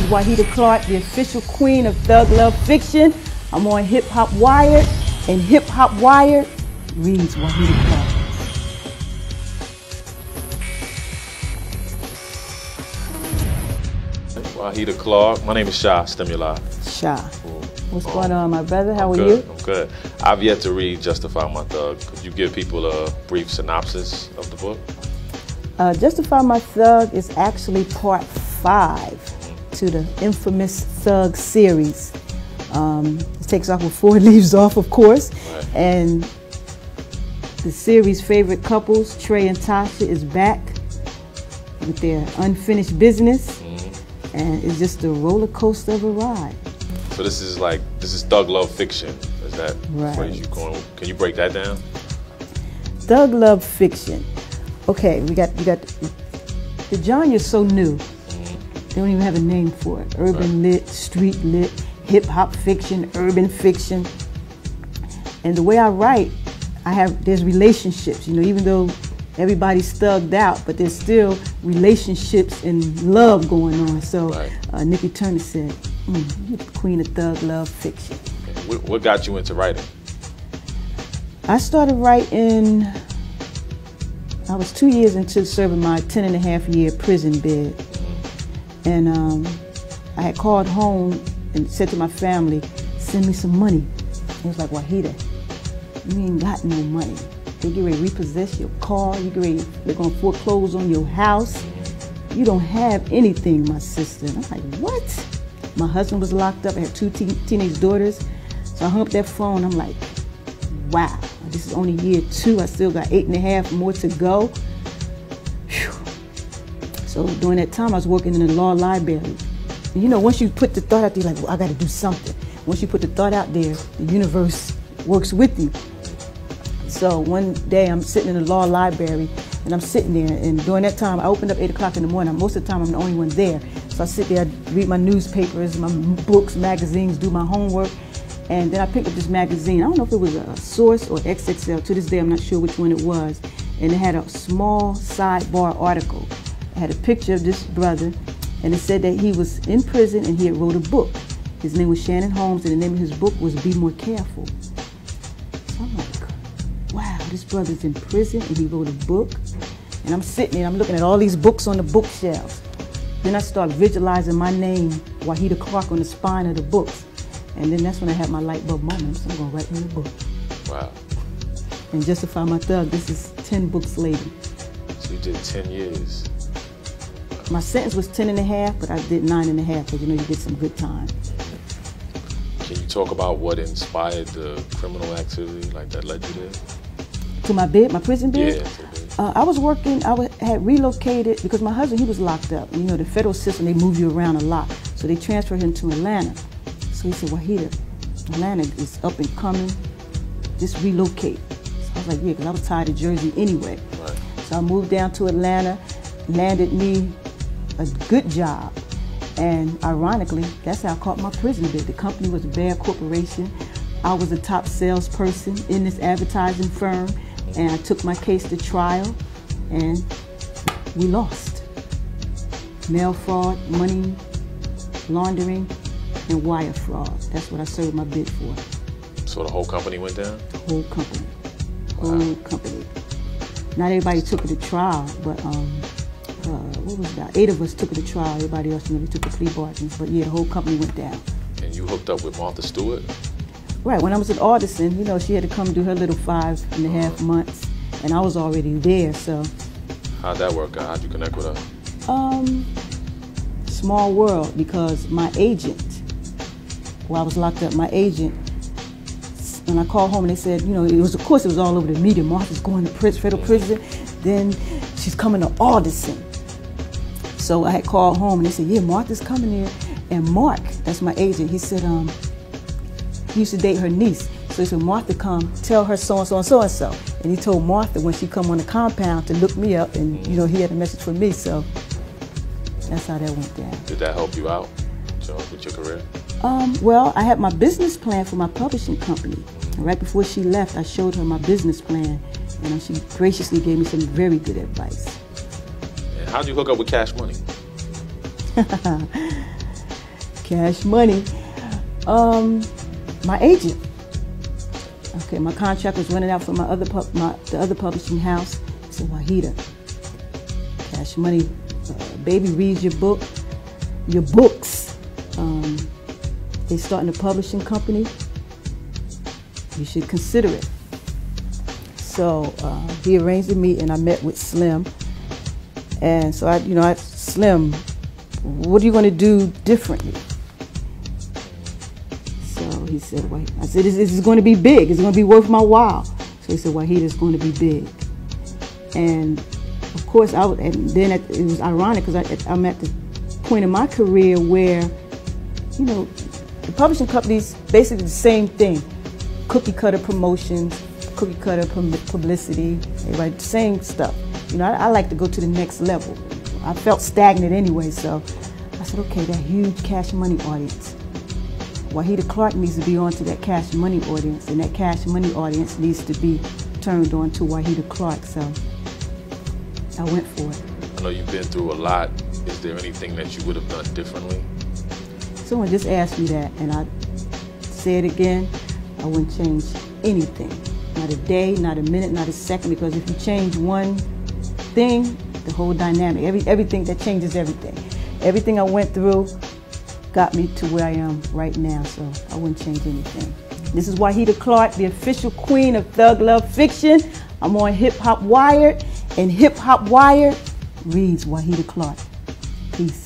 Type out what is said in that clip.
Wahida Clark, the official queen of Thug Love Fiction. I'm on Hip Hop Wired, and Hip Hop Wired reads Wahida Clark. Wahida Clark. My name is Sha Stimuli. Sha. What's going on, my brother? How are you? you? I'm good. I've yet to read Justify My Thug. Could you give people a brief synopsis of the book? Justify My Thug is actually part 5 to the infamous Thug series. It takes off with 4 leaves off, of course. Right. And the series' favorite couples, Trey and Tasha, is back with their unfinished business. And it's just a roller coaster of a ride. So this is Thug Love Fiction. Is that right? Phrase you going? Can you break that down? Thug Love Fiction. Okay, we got the genre is so new. They don't even have a name for it. Urban lit, street lit, hip hop fiction, urban fiction. And the way I write, there's relationships. You know, even though everybody's thugged out, but there's still relationships and love going on. So Nikki Turner said, you're the queen of Thug Love Fiction. What got you into writing? I started writing, I was 2 years into serving my 10.5-year prison bid. And I had called home and said to my family, send me some money. It was like, Wahida, you ain't got no money. They get ready to repossess your car. They're going to foreclose on your house. You don't have anything, my sister. And I'm like, what? My husband was locked up. I had 2 teenage daughters. So I hung up that phone. I'm like, wow, this is only year 2. I still got 8.5 more to go. Whew. So during that time, I was working in the law library. And you know, once you put the thought out there, like, well, I got to do something. Once you put the thought out there, the universe works with you. So one day I'm sitting in the law library and I'm sitting there, and during that time I opened up 8 o'clock in the morning. Most of the time I'm the only one there. So I sit there, I read my newspapers, my books, magazines, do my homework, and then I picked up this magazine. I don't know if it was a Source or XXL. To this day I'm not sure which one it was. And it had a small sidebar article. It had a picture of this brother, and it said that he was in prison and he had wrote a book. His name was Shannon Holmes, and the name of his book was Be More Careful. So I'm like, wow, this brother's in prison and he wrote a book. And I'm sitting there, I'm looking at all these books on the bookshelves. Then I start visualizing my name, Wahida Clark, on the spine of the books. And then that's when I had my light bulb moment. So I'm going to write me a book. Wow. And Justify My Thug, this is 10 books later. So you did 10 years. My sentence was 10.5, but I did 9.5, because you know you get some good time. Can you talk about what inspired the criminal activity that led you there? To my bid, my prison bid? Yeah. I was working, had relocated because my husband, he was locked up. You know, the federal system, they move you around a lot. So they transferred him to Atlanta. So he said, Wahida, Atlanta is up and coming, just relocate. So I was like, yeah, because I was tired of Jersey anyway. Right. So I moved down to Atlanta, landed me a good job. And ironically, that's how I caught my prison bid. The company was a Bear Corporation. I was a top salesperson in this advertising firm, and I took my case to trial, and we lost. Mail fraud, money laundering, and wire fraud. That's what I served my bid for. So the whole company went down? The whole company. Wow. Whole company. Not everybody took it to trial, but what was that? 8 of us took it to trial. Everybody else, you know, they took the plea bargains. But yeah, the whole company went down. And you hooked up with Martha Stewart? Right, when I was at Artisan, you know, she had to come do her little 5.5 months, and I was already there, so. How'd that work out? How'd you connect with her? Small world, because my agent, while I was locked up, my agent, when I called home and they said, you know, of course it was all over the media, Martha's going to federal prison, then she's coming to Artisan. So I had called home and they said, yeah, Martha's coming here. And Mark, that's my agent, he said, he used to date her niece. So he said, Martha, come, tell her so-and-so and so-and-so. And he told Martha when she come on the compound to look me up, and you know, he had a message for me, so that's how that went down. Did that help you out, with your career? Well, I had my business plan for my publishing company. And right before she left, I showed her my business plan, and she graciously gave me some very good advice. And how'd you hook up with Cash Money? Cash Money. My agent. Okay, my contract was running out for the other publishing house. I said, Wahida, Cash Money, baby reads your books. They starting a publishing company. You should consider it. So he arranged a meeting. I met with Slim, and so I Slim, what are you going to do differently? So he said, wait. I said, this is going to be big. It's going to be worth my while. So he said, Wahida, it's going to be big. And of course, it was ironic because I'm at the point in my career where, the publishing companies basically the same thing. Cookie cutter promotions, cookie cutter publicity, they write the same stuff. I like to go to the next level. I felt stagnant anyway, so I said, okay, that huge Cash Money audience. Wahida Clark needs to be on to that Cash Money audience, and that Cash Money audience needs to be turned on to Wahida Clark, so I went for it. I know you've been through a lot. Is there anything that you would have done differently? Someone just asked me that, and I say it again, I wouldn't change anything. Not a day, not a minute, not a second, because if you change one thing, the whole dynamic, everything that changes everything. Everything I went through got me to where I am right now, so I wouldn't change anything. This is Wahida Clark, the official queen of Thug Love Fiction. I'm on Hip Hop Wired, and Hip Hop Wired reads Wahida Clark. Peace.